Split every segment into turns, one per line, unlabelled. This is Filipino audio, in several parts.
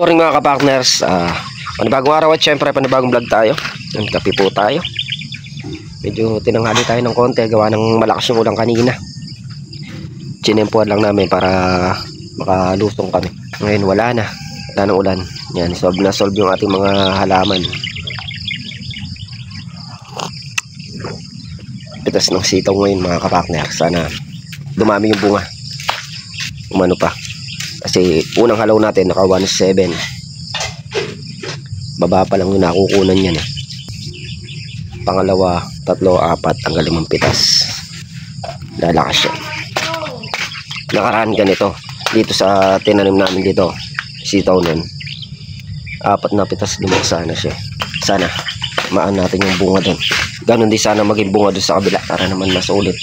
Morning mga ka-partners, panibagong araw at syempre panibagong vlog tayo. Kape po tayo. Medyo tinanghali tayo ng konti gawa ng malakas yung ulan kanina. Chinempuan lang namin para makalusong kami. Ngayon wala na ng ulan. Yan, solve yung ating mga halaman. Pitas ng sitaw ngayon mga ka-partner. Sana dumami yung bunga. Umano pa. Kasi unang halaw natin naka 1.7. Baba pa lang yung nakukunan yan eh. Pangalawa, tatlo, apat, hanggang 5 pitas. Lalakas siya. Nakaraan ganito. Dito sa tinanim namin dito. Sitaw nun. 4 na pitas lumang sana siya. Sana maan natin yung bunga dun. Ganon din sana maging bunga dun sa kabila para naman mas ulit.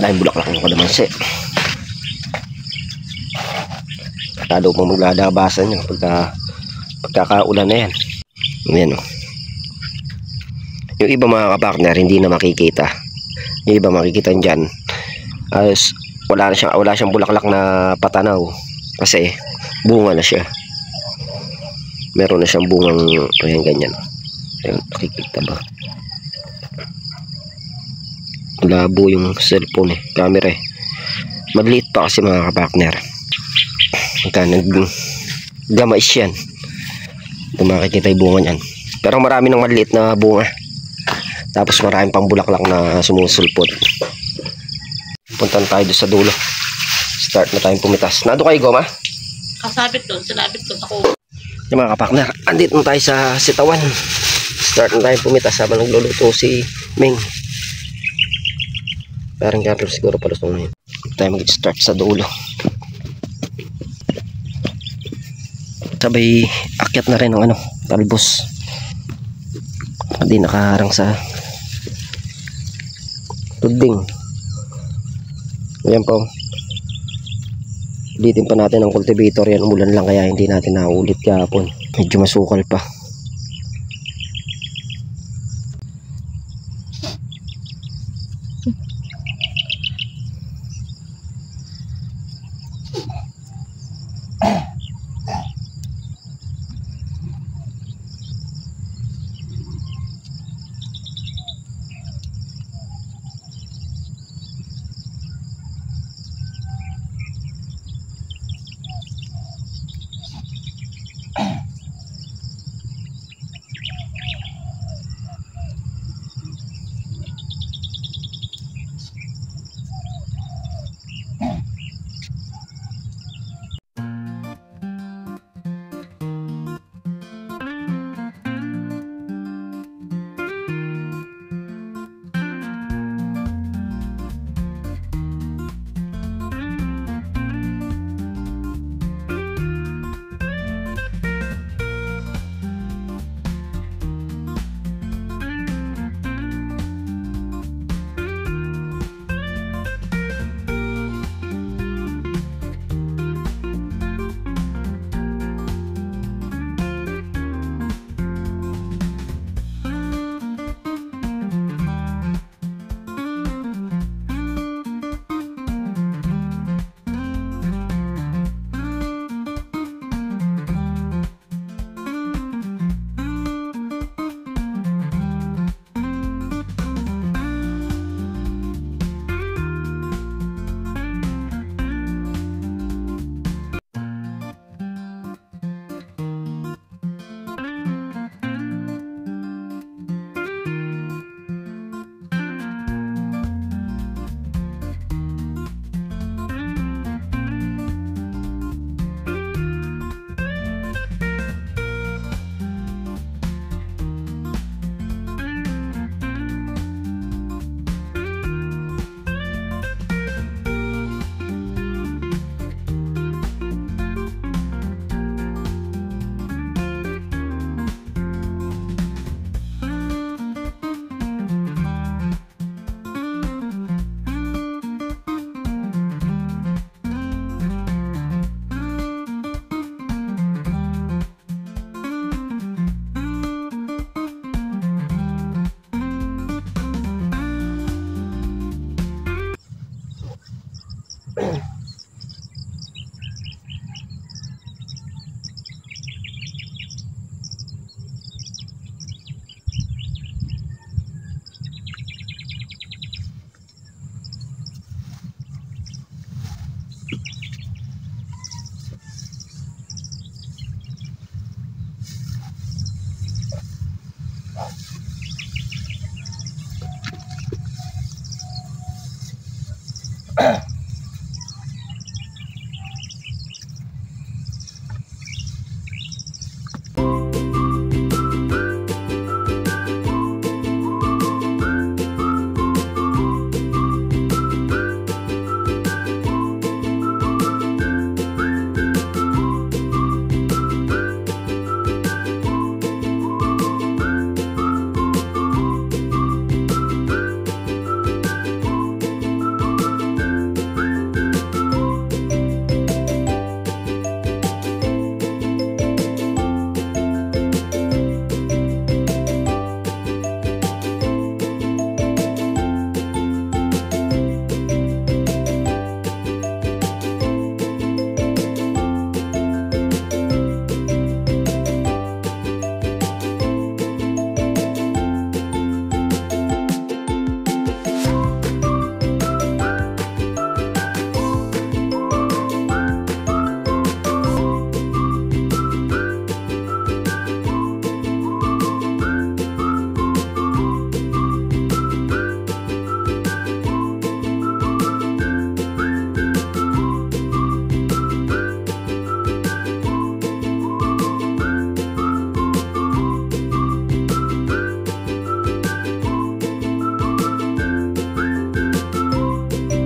Dahil bulaklak ng kalamansi. Lalo pong maglalabasan niya pagkakaulan na yan. Ayan o. Yung iba mga kapartner hindi na makikita. Yung iba makikita dyan wala siyang bulaklak na patanaw kasi bunga na siya. Meron na siyang bungang ayan ganyan. Ayan, nakikita ba? Labo yung cellphone eh, camera eh. Maliit pa kasi mga kapartner. Gamais yan. Ito makikita yung bunga niyan. Pero marami ng maliit na bunga. Tapos maraming pang bulaklak na sumusulpot. Puntan tayo doon sa dulo. Start na tayong pumitas. Nado kayo goma?
Kasabit doon, sinabit ko sa kubo.
Yung mga kapartner, andito na tayo sa sitawan. Start na tayong pumitas habang nagluluto si Ming. Parang kapil siguro palusong na yun. Tayo mag-start sa dulo. Sabay akyat na rin ng talbos. Hindi nakaharang sa tuding. Ayan po. Ulitin pa natin ang cultivator yan. Umulan lang kaya hindi natin naulit kahapon. Medyo masukal pa.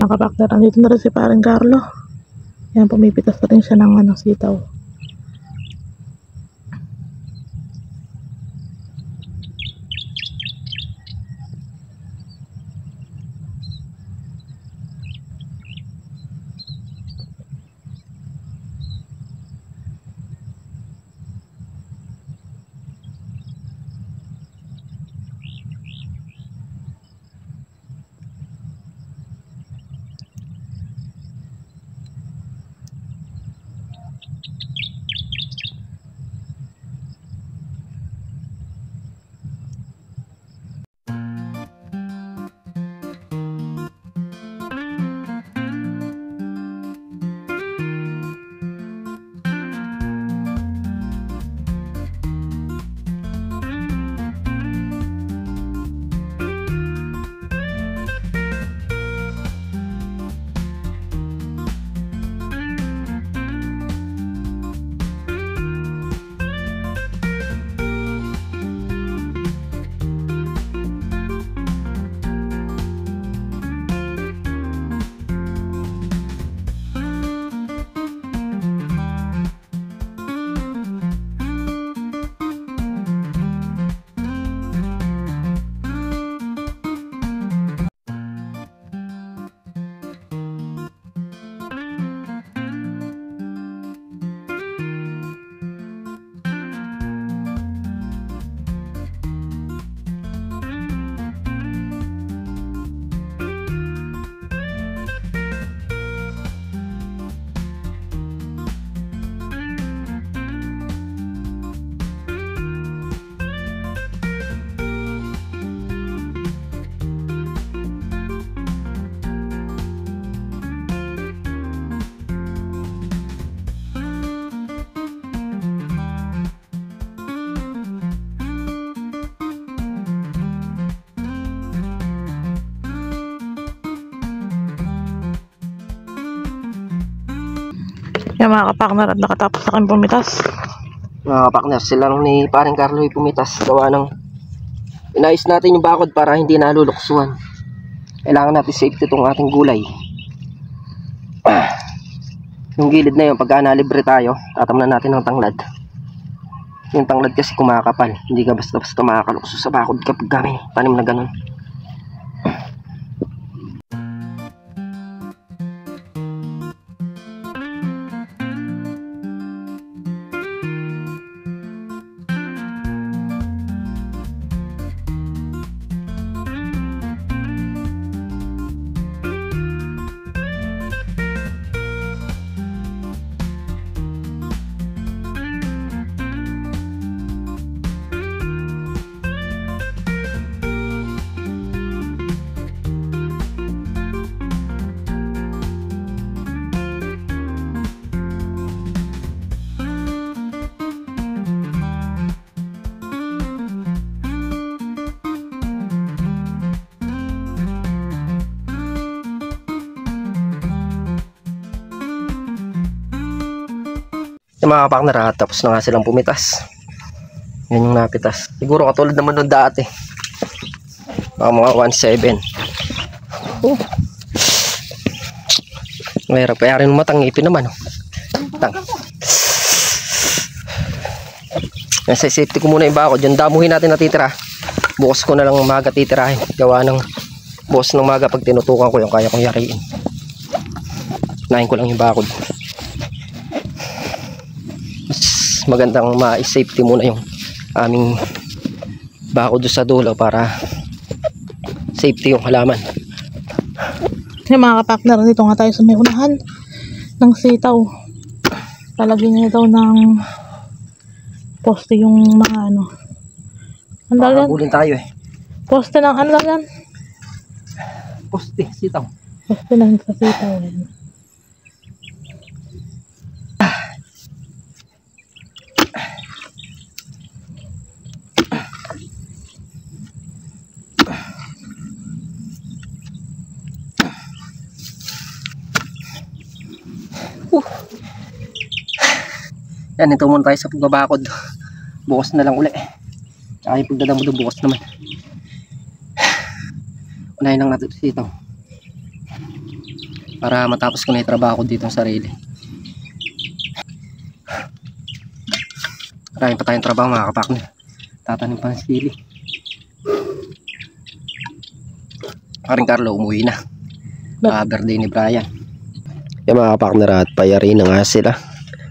Nakapakter, andito na rin si Paring Carlo. Yan, pumipitas na rin siya ng sitaw. Yan mga kapakner, at nakatapos na kami pumitas.
Mga kapakner, sila nung ni Paring Carlo ay pumitas. Gawa ng inayos natin yung bakod para hindi naluluksuan. Kailangan natin safety itong ating gulay. Yung gilid na yun, pagka nalibre tayo, tatamnan natin ng tanglad. Yung tanglad kasi kumakapal. Hindi ka basta-basta makakalukso sa bakod kapag kami tanim na ganun. Yung mga kapakner, tapos na nga silang pumitas. Yan yung napitas. Siguro katulad naman nung dati. Mga 1.7. Mahirap kaya rin matang ngipin naman. Tang. Nasa safety ko muna yung bako. Diyan damuhin natin natitira. Bukas ko na lang umaga titirahin. Gawa ng bukas ng umaga pag tinutukan ko yung kaya kong yariin. Nahin ko lang yung bakod. Mas magandang ma-safety muna yung aming bakod sa dulo para safety yung halaman.
Yung mga kapakner, dito nga tayo sa may unahan ng sitaw. Talagyan niya daw ng poste yung mga ano. Ang dagan?
Makakabulin tayo eh.
Poste ng ano lang yan?
Poste, sitaw.
Poste ng sa sitaw. Yan.
Yan, ito muna tayo sa pagbabakod. Bukas na lang uli. Tsaka yung pagdadamo doon bukas naman. Unahin lang natin ito sitaw. Para matapos ko na yung trabaho dito sa sarili. Maraming pa tayong trabaho mga kapakner. Tatanim pa ng sili. Paring Carlo umuwi na. Birthday ni Brian. Yung mga kapakner at payari na nga sila.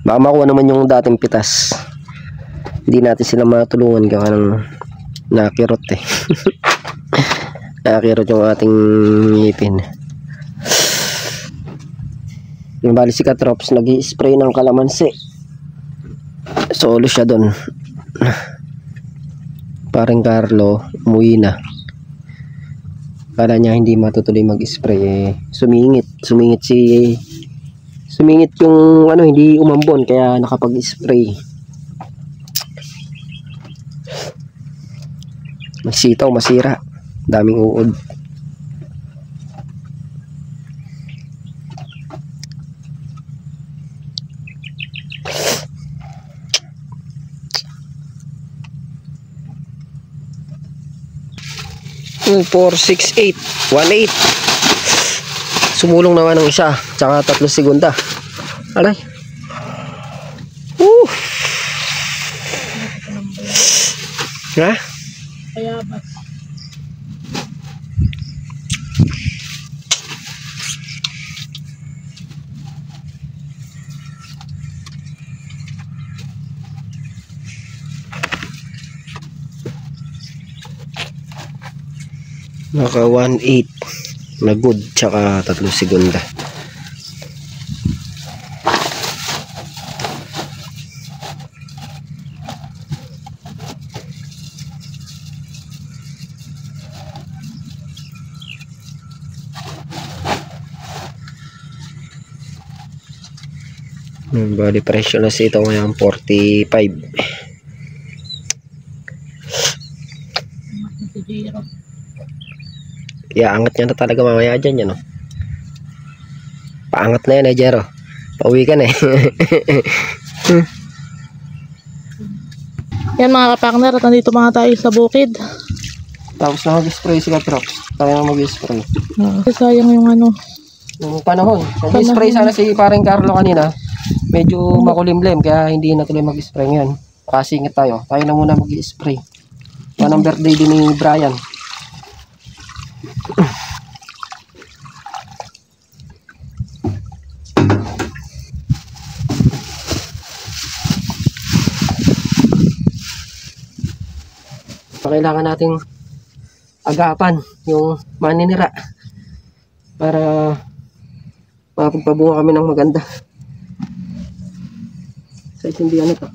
Baka makuha naman yung dating pitas. Hindi natin sila matulungan gawa ng nakirot eh. Nakirot yung ating ngipin. Yung bali si Katrops nag-i-spray ng kalamansi. Solo siya doon. Paring Carlo umuwi na. Kala niya hindi matutuloy mag-spray eh. Sumingit yung ano, hindi umambon kaya nakapag-spray. Masitaw, masira. Daming uod. Yung 468 18. Sumulong naman ng isa, tsaka 3 segunda. Aray. Ha?
Payabas.
Naka 1.8 na good, tsaka 3 segunda. Bali presyo na sa ito ngayon 45. Iaangat niya na talaga mamaya dyan yan, no? Paangat na yan eh, Jero. Pauwi ka na eh.
Yan mga kapakner, at nandito mga tayo sa bukid.
Tapos na mag-spray si Katrops. Tayo na mag-spray.
Sayang yung ano.
Yung panahon. Nag-spray sana si paring Carlo kanina. Medyo makulimlim kaya hindi na tuloy mag-spray ngayon. Kasingit tayo. Tayo na muna mag-spray. Yan ang birthday din ni Brian. Kailangan nating agapan yung maninira para mapagpabunga kami ng maganda. Sa isindihan ito.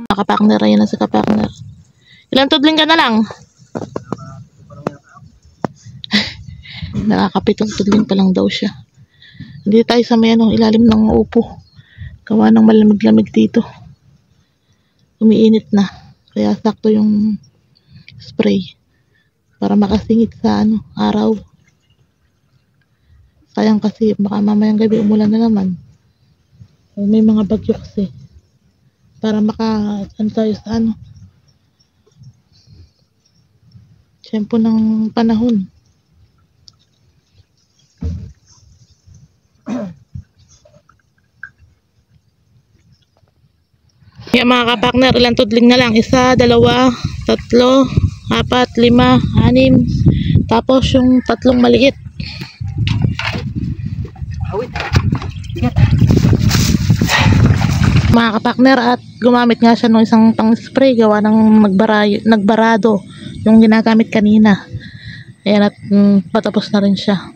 Kapakner, ayan na si kapakner. Ilan tudling ka na lang? Nakakapitong tudling pa lang daw siya. Hindi tayo sa may ilalim ng upo. Gawa ng malamig-lamig dito. Umiinit na. Kaya sakto yung spray. Para makasingit sa araw. Sayang kasi baka mamayang gabi umulan na naman. May mga bagyo kasi. Para tayo sa tiyempo ng panahon. Yan mga kapakner, ilang tudling na lang? 1, 2, 3, 4, 5, 6. Tapos yung 3 maliit. Mga kapakner, at gumamit nga siya ng isang pang spray gawa ng nagbarado yung ginagamit kanina. Ayan, at patapos na rin siya.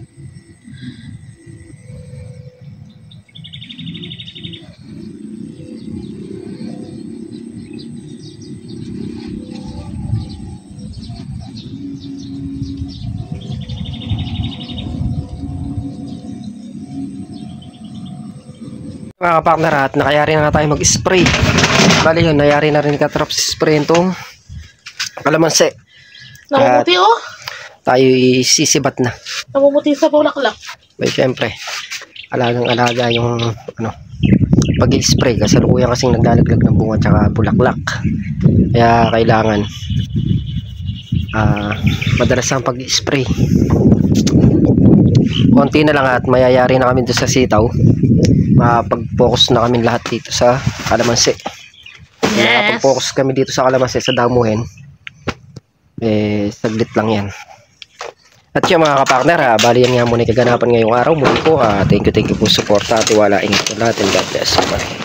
Mga kapakner, at nakayari na tayo mag-spray. Bali yun, nayari na rin katraps spray itong kalamansi.
Namumuti
Tayo sisibat na.
Namumuti sa bulaklak.
May syempre, alagang-alaga yung pag-spray. Kasalukuyan kasing naglalaglag ng bunga tsaka bulaklak. Kaya kailangan madalas ang pag-spray. Konti na lang at mayayari na kami doon sa sitaw. Mapag-focus na kami lahat dito sa kalamansi.
Yes.
Mapag-focus kami dito sa kalamansi sa damuhin. Saglit lang yan. At yung mga kapakner, bali yan nga muna kaganapan ngayong araw. Muli po, thank you po suporta at tiwala. Ingat po natin. God bless. Bye.